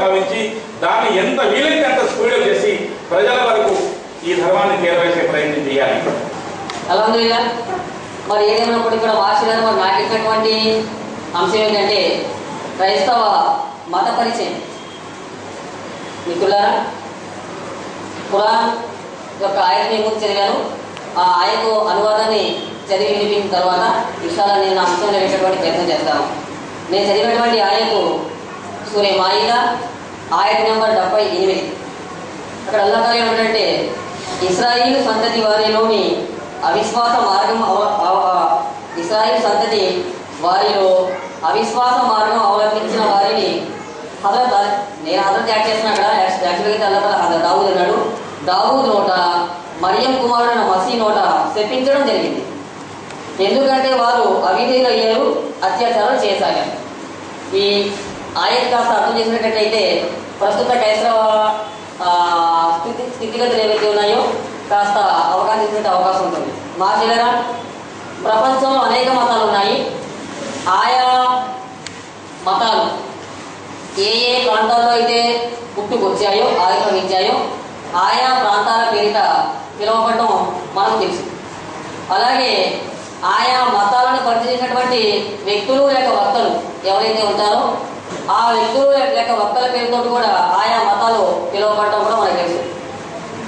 భావించి దాన్ని ఎంత వీలైతే అంత స్పీడ్ చేసి ప్రజల వరకు ఈ ధర్మాన్ని చేరవేసే ప్రయత్నం చేయాలి. అల్హమ్దులిల్లాహ్. మరి ఏదేమైనప్పటికీ కూడా వాసి గారు మరి నాకు ఇచ్చినటువంటి అంశం ఏంటంటే క్రైస్తవ మత పరిచయం. మిత్రులారా, ఖురాన్ యొక్క ఆయతని ముందు చదివాను. ఆ ఆయకు అనువాదాన్ని చదివి వినిపించిన తర్వాత ఇన్షాల్లా నేను నా అంశంలో వేసేటువంటి ప్రయత్నం చేస్తాను. నేను చదివినటువంటి ఆయకు సూరే మాయిదా ఆయత నెంబర్ 78. అక్కడ అల్లాహ్ తాలా ఏమంటే, ఇశ్రాయేలు సంతతి వారిలోని అవిశ్వాస మార్గం ఇశ్రాయేలు సంతతి వారిలో అవిశ్వాస మార్గం అవలంబించిన వారిని నేను హజరత్ యాడ్ చేసిన అక్కడ యాక్చువల్గా అల్లాహ్ తాలా దావూద్ అన్నాడు. దావూద్ నోట మరియం కుమారుడైన మసీ నోట శపించడం జరిగింది. ఎందుకంటే వారు అవిధేయులు అయ్యారు, అత్యాచారం చేశారు. ఈ ఆయత్ కాస్త అర్థం చేసినట్టయితే ప్రస్తుత క్రైస్తవ స్థితిగతులు ఏవైతే ఉన్నాయో కాస్త అవగాహన చేసే అవకాశం ఉంటుంది. మా చెల్లెరా, ప్రపంచంలో అనేక మతాలు ఉన్నాయి. ఆయా మతాలు ఏ ఏ ప్రాంతాల్లో అయితే పుట్టుకొచ్చాయో ఆవిర్భవించాయో ఆయా ప్రాంతాల పేరిట పిలువబడటం మనకు తెలుసు. అలాగే ఆయా మతాలను పరిచయించినటువంటి వ్యక్తులు లేక వక్తలు ఎవరైతే ఉంటారో ఆ వ్యక్తులు లేక వక్తల పేరుతో కూడా ఆయా మతాలు పిలువబడటం కూడా మనకు తెలుసు.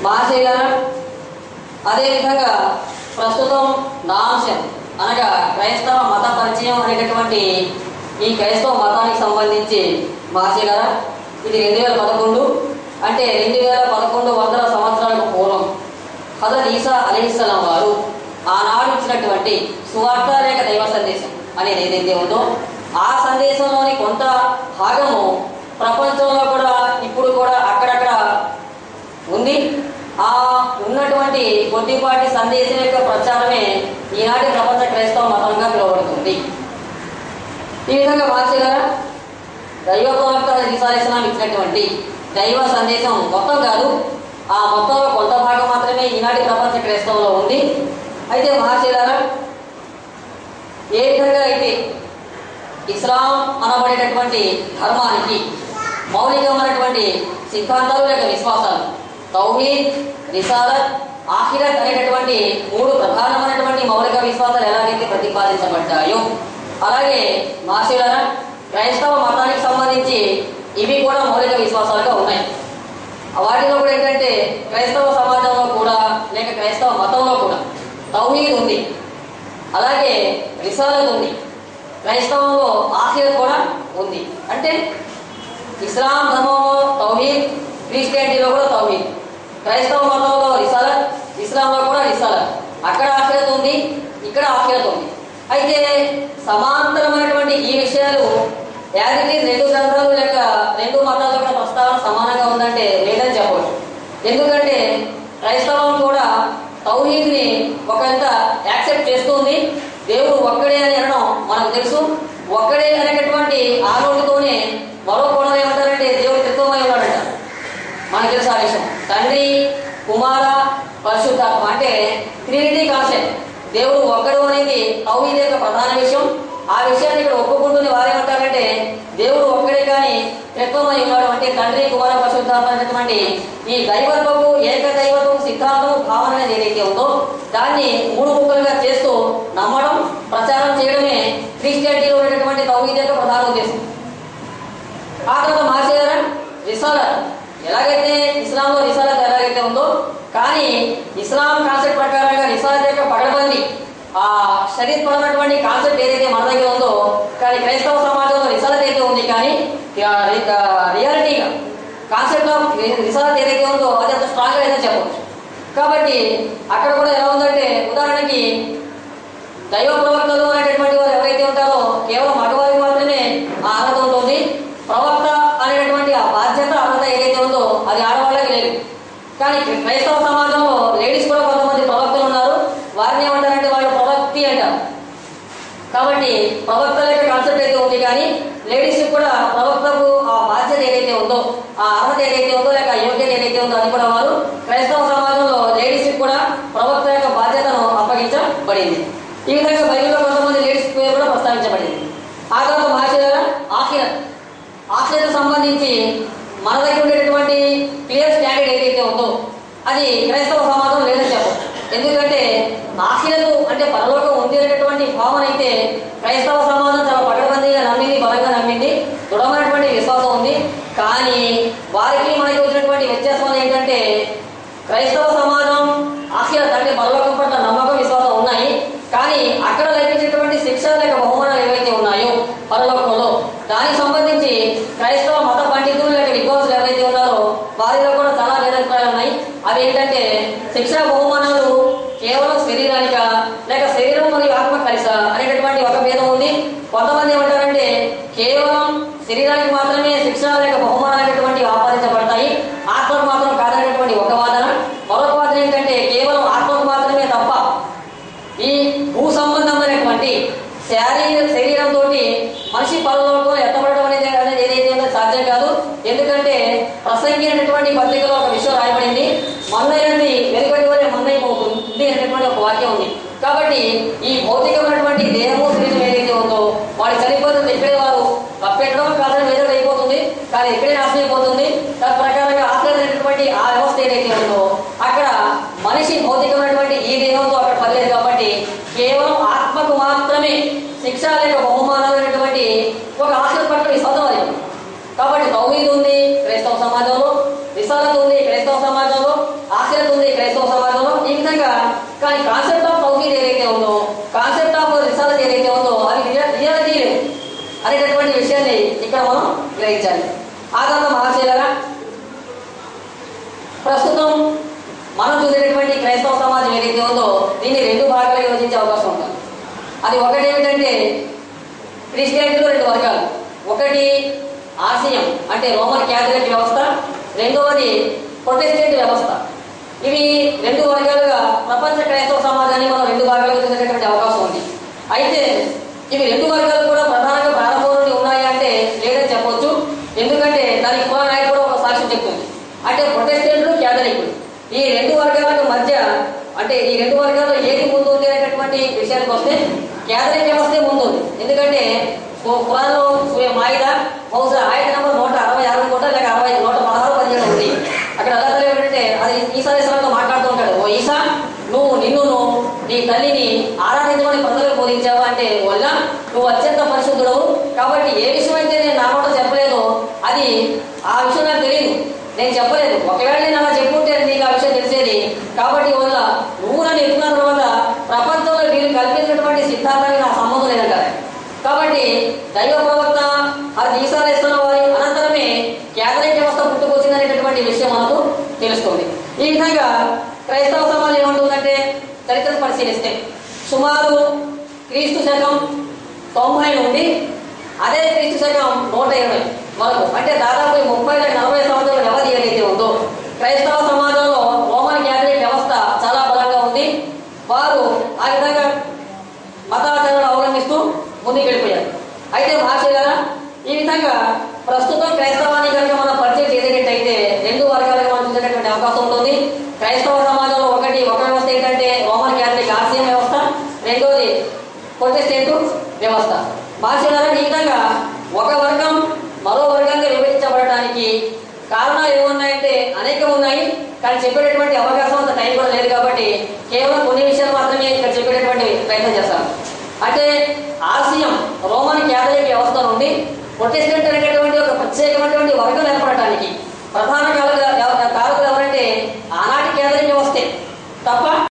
మహాశైలారా, అదేవిధంగా ప్రస్తుతం నా అంశం అనగా క్రైస్తవ మత పరిచయం అనేటటువంటి ఈ క్రైస్తవ మతానికి సంబంధించి మహాశైలారా, ఇది 2011 అంటే 2100 సంవత్సరాలకు పూర్వం హజరత్ ఈసా అలైహిస్సలాం వారు ఆనాడు ఇచ్చినటువంటి సువార్త లేక దైవ సందేశం అనేది ఏదైతే ఉందో ఆ సందేశంలోని కొంత భాగము ప్రపంచంలో కూడా ఇప్పుడు కూడా అక్కడక్కడ ఉంది. ఆ ఉన్నటువంటి కొద్దిపాటి సందేశం యొక్క ప్రచారమే ఈనాటి ప్రపంచ క్రైస్తవ మతంగా పిలువబడుతుంది. ఈ విధంగా మార్చేగారా, దైవ ప్రవక్త ఈసా అలైహిస్సలాం ఇచ్చినటువంటి దైవ సందేశం మొత్తం కాదు, ఆ మొత్తంలో కొంత భాగం మాత్రమే ఈనాటి ప్రపంచ క్రైస్తవంలో ఉంది. అయితే మహాశైలారా, ఏ విధంగా అయితే ఇస్లాం అనబడేటటువంటి ధర్మానికి మౌలికమైనటువంటి సిద్ధాంతాలు లేక విశ్వాసాలు తౌహీద్, రిసాలత్, ఆఖిరత్ అనేటటువంటి 3 ప్రధానమైనటువంటి మౌలిక విశ్వాసాలు ఎలాగైతే ప్రతిపాదించబడ్డాయో అలాగే మహాశైలారా, క్రైస్తవ మతానికి సంబంధించి ఇవి కూడా మౌలిక విశ్వాసాలుగా ఉన్నాయి. వాటిలో కూడా ఏంటంటే క్రైస్తవ సమాజంలో కూడా లేక క్రైస్తవ మతంలో కూడా తౌహీద్ ఉంది, అలాగే రిసాలత్ ఉంది, క్రైస్తవంలో ఆఖిరత్ కూడా ఉంది. అంటే ఇస్లాం ధర్మంలో తౌహీద్, క్రిస్టియానిటీలో కూడా తౌహీద్, క్రైస్తవ మతంలో రిసాలత్, ఇస్లాంలో కూడా రిసాలత్. అక్కడ ఆఖిరత్ ఉంది, ఇక్కడ ఆఖిరత్ ఉంది. అయితే సమాంతరమైనటువంటి ఈ విషయాలు యాదికి 2 గ్రంథాలు లేక 2 మతాల్లో కూడా ప్రస్తావన సమానంగా ఉందంటే లేదని చెప్పవచ్చు. ఎందుకంటే క్రైస్తవం కూడా తౌహీద్ని ఒకంత యాక్సెప్ట్ చేస్తుంది. దేవుడు ఒక్కడే అని అనడం మనకు తెలుసు. ఒక్కడే అనేటటువంటి ఆ నోటితోనే మరో కోణం ఏమంటారంటే దేవుడు త్రిత్వమై ఉన్నాడంట. మనకు తెలుసు ఆ విషయం. తండ్రి, కుమార, పరిశుద్ధాత్మ అంటే ట్రినిటీ కాన్సెప్ట్. దేవుడు ఒక్కడు అనేది తౌహీద్ యొక్క ప్రధాన విషయం. ఆ విషయాన్ని ఇక్కడ ఒప్పుకుంటుంది వారేమంటారంటే దేవుడు ఒక్కడే కానీ త్రిత్వమై ఉన్నాడు అంటే తండ్రి, కుమార, పరిశుద్ధాత్మ అనేటువంటి ఈ దైవత్వము, ఏకదైవత్వం సిద్ధాంతం, భావన అనేది ఏదైతే ఉందో దాన్ని 3 ముక్కలుగా చేస్తూ నమ్మడం, ప్రచారం చేయడమే క్రిస్టియానిటీలో ఉండేటటువంటి తౌహీద్ యొక్క ప్రధాన ఉద్దేశం. ఆ తర్వాత మార్చేయారా రిసాలత్. ఎలాగైతే ఇస్లాంలో రిసాలత్ ఎలాగైతే ఉందో కానీ ఇస్లాం కాన్సెప్ట్ ప్రకారంగా రిసాలత్ యొక్క పగడబంది ఆ షరీత్ పరమైనటువంటి కాన్సెప్ట్ ఏదైతే మన దగ్గర ఉందో కానీ క్రైస్తవ సమాజంలో రిసాలత్ అయితే ఉంది కానీ రియాలిటీగా కాన్సెప్ట్ ఆఫ్ రిసాలత్ ఏదైతే ఉందో అది అంత స్ట్రాంగ్ గా అయితే చెప్పవచ్చు. కాబట్టి అక్కడ కూడా ఎలా ఉందంటే ఉదాహరణకి దైవ ప్రవక్తలు అనేటటువంటి వారు ఎవరైతే ఉంటారో కేవలం మగవారికి మాత్రమే ఆ అర్హత ఉంటుంది. ప్రవక్త అనేటటువంటి ఆ బాధ్యత అర్హత ఏదైతే ఉందో అది ఆడవాళ్ళకి లేదు. కానీ క్రైస్తవ సమాజంలో లేడీస్ కూడా కొంతమంది ప్రవక్తలు ఉన్నారు. వారిని ఏమంటారంటే వాళ్ళు ప్రవక్తి అంటారు. కాబట్టి ప్రవక్త యొక్క కాన్సెప్ట్ అయితే ఉంది కానీ లేడీస్ కూడా ప్రవక్తకు ఆ బాధ్యత ఏదైతే ఉందో ఆ అర్హత ఏదైతే ఉందో లేక యోగ్యత ఏదైతే ఉందో అది కూడా వారు క్రైస్తవ సమాజంలో లేడీస్ కూడా ప్రవక్త యొక్క బాధ్యతను అప్పగించబడింది. ఈ విధంగా బైబిల్లో కొంతమంది లేడీస్ పేరు కూడా ప్రస్తావించబడింది. ఆ తర్వాత మహాశైలారా ఆఖిరత్. ఆఖిరత్ సంబంధించి మన దగ్గర ఉండేటటువంటి క్లియర్ స్టాండర్డ్ ఏదైతే ఉందో అది క్రైస్తవ సమాజం లేదని చెప్పు. ఎందుకంటే ఆఖిరతు అంటే పరలోకం ఉంది అనేటటువంటి భావన అయితే క్రైస్తవ సమాజం చాలా పకడ్బందీగా నమ్మింది, బలంగా నమ్మింది, దృఢమైనటువంటి విశ్వాసం ఉంది. కానీ వారికి మనకి వచ్చినటువంటి వ్యత్యాసం ఏంటంటే క్రైస్తవ సమాజం ఆఖిరత్ అంటే పరలోకం పట్ల నమ్మకం, విశ్వాసం ఉన్నాయి. కానీ అక్కడ లభించేటువంటి శిక్ష లేక బహుమానాలు ఏవైతే ఉన్నాయో పరలోకంలో దానికి సంబంధించి క్రైస్తవ మత పండితులు లేక విద్వాంసులు ఎవరైతే ఉన్నారో వారిలో కూడా చాలా భేదాభిప్రాయాలు ఉన్నాయి. అవి ఏంటంటే శిక్ష బహుమానాలు కేవలం శరీరానిక లేక శరీరం మరియు ఆత్మ కలిసా అనేటటువంటి ఒక భేదం ఉంది. కొంతమంది ఏమంటారంటే కేవలం శరీరానికి మాత్రమే శిక్ష లేక బహుమానాలు అనేటువంటి ఆపాదించబడతాయి, ఆత్మకు మాత్రం కాదనేటువంటి ఒక వాదన. మరొక వాదన ఏంటంటే కేవలం ఆత్మకు మాత్రమే తప్ప ఈ భూ సంబంధమైనటువంటి శరీరంతో మనిషి పరలోకంలో ఎత్తబడడం అనేది ఏదైతే ఉందో సాధ్యం కాదు. ఎందుకంటే ప్రసంగి అనేటువంటి పత్రికలో ఒక విషయం రాయబడింది, మన్నైనది వెలుగడి వరే మన్నైపోతుంది అనేటువంటి ఒక వాక్యం ఉంది. కాబట్టి ఈ భౌతికమైనటువంటి దేహము శరీరం ఏదైతే ఉందో వాడి చనిపోతుంది ఎక్కడే వారు తప్పెట్టడం కాదని వేదన అయిపోతుంది, కానీ ఎక్కడే నాశనం అయిపోతుంది. దాని ప్రకారంగా ఆశ్రయించినటువంటి ఆ వ్యవస్థ ఏదైతే ఉందో అక్కడ మనిషి భౌతికమైనటువంటి ఈ దేహంతో అక్కడ పర్లేదు. కాబట్టి కేవలం ఆత్మకు మాత్రమే శిక్ష లేక బహుమానాలు అనేటువంటి ఒక ఆశ్రయ పట్ల విశ్వాసం అది. కాబట్టి తౌహీద్ ఉంది క్రైస్తవ సమాజంలో, రిసాలత్ ఉంది క్రైస్తవ సమాజంలో, ఆఖిరత్ ఉంది క్రైస్తవ సమాజంలో, ఈ విధంగా. కానీ కాన్సెప్ట్ ఆఫ్ తౌహీద్ ఏదైతే ఉందో, కాన్సెప్ట్ ఆఫ్ రిసాలత్ ఏదైతే ఉందో అది రియాలిటీ లేదు అనేటటువంటి విషయాన్ని ఇక్కడ మనం గ్రహించాలి. ఆ తర్వాత మహాశైలరా ప్రస్తుతం మనం చూసేటటువంటి క్రైస్తవ సమాజం ఏదైతే ఉందో దీన్ని రెండు భాగాలుగా విభజించే అవకాశం ఉంటుంది. అది ఒకటి ఏమిటంటే క్రిస్టియానిటీలో రెండు వర్గాలు, ఒకటి ఆసియం అంటే రోమన్ క్యాథలిక్ వ్యవస్థ, రెండవది ప్రొటెస్టెంట్ వ్యవస్థ. ఇవి రెండు వర్గాలుగా ప్రపంచ క్రైస్తవ సమాజాన్ని మనం రెండు భాగాలుగా చూసేటటువంటి అవకాశం ఉంది. అయితే ఇవి రెండు వర్గాలు కూడా ప్రధానంగా ప్రారంభం నుండి ఉన్నాయి అంటే లేదని చెప్పవచ్చు. ఎందుకంటే దానికి పురాణాలు కూడా ఒక సాక్ష్యం చెప్తుంది. అంటే ప్రొటెస్టెంట్లు, క్యాథలిక్లు ఈ రెండు వర్గాలకు మధ్య అంటే ఈ రెండు వర్గాల్లో ఏది ముందు ఉంది అనేటటువంటి విషయానికి వస్తే క్యాథలిక్ వ్యవస్థే ముందు ఉంది. ఎందుకంటే పురాణంలో మాయిదా బహుశా ఆయన నెంబర్ 166 కోట లేక 116 17 ఉంది. అక్కడ అలా ఏంటంటే అది ఈసా ఇస్లాంతో మాట్లాడుతూ ఉంటాడు, ఓ ఈసా నిన్ను నీ తల్లిని ఆరాధించమని ప్రజలకు బోధించావా అంటే వల్ల నువ్వు అత్యంత పరిశుద్ధుడవు, కాబట్టి ఏ విషయం అయితే నేను నా నోట చెప్పలేదు అది ఆ విషయం నాకు తెలియదు, నేను చెప్పలేదు. ఒకవేళ నేను అలా చెప్పుంటే నీకు ఆ విషయం తెలిసేది. కాబట్టి వల్ల నువ్వు నన్ను ఎత్తుకున్న తర్వాత ప్రపంచంలో వీళ్ళు కల్పించినటువంటి సిద్ధాంతానికి నాకు సంబంధం లేదంటారు. కాబట్టి దైవ ప్రవక్త అది ఈసా ఇస్లాం వారి అనంతరమే క్యాథలిక్ వ్యవస్థ పుట్టుకొచ్చిందనేటటువంటి విషయం మనకు తెలుస్తుంది. ఈ విధంగా క్రైస్తవ సమాజం ఏమంటుందంటే చరిత్రను పరిశీలిస్తే సుమారు క్రీస్తు శకం 90 నుండి అదే క్రీస్తు శకం 120 వరకు అంటే దాదాపు 30-40 సంవత్సరాల వ్యవధి ఏదైతే ఉందో క్రైస్తవ సమాజంలో రోమన్ క్యాథలిక్ వ్యవస్థ చాలా బలంగా ఉంది. వారు ఆ విధంగా మతాచారాలను అవలంబిస్తూ ముందుకు వెళ్ళిపోయారు. అయితే మహాశైలారా ఈ విధంగా ప్రస్తుతం క్రైస్తవాన్ని కనుక మనం పరిచయం చేసేటట్టయితే రెండు వర్గాలుగా మనం చూసేటటువంటి అవకాశం ఉంటుంది. క్రైస్తవ సమాజంలో ఒక వ్యవస్థ ఏంటంటే రోమన్ క్యాథలిక్ ఆసియన్ వ్యవస్థ, రెండోది ప్రొటెస్టెంట్ వ్యవస్థ. మహాశైలారా ఈ విధంగా ఒక వర్గం మరో వర్గంగా విభజించబడటానికి కారణాలు ఏమున్నాయంటే అనేకం ఉన్నాయి. కానీ చెప్పేటటువంటి అవకాశం అంత టైం కూడా లేదు. కాబట్టి కేవలం కొన్ని విషయాలు మాత్రమే ఇక్కడ చెప్పేటటువంటి ప్రయత్నం చేస్తాను. అంటే ఆసియం రోమన్ క్యాథలిక్ వ్యవస్థ నుండి ప్రొటెస్టెంట్ అనేటటువంటి ఒక ప్రత్యేకమైనటువంటి వర్గం ఏర్పడటానికి ప్రధాన కారకులు ఎవరంటే ఆనాటి క్యాథలిక్ వ్యవస్థే తప్ప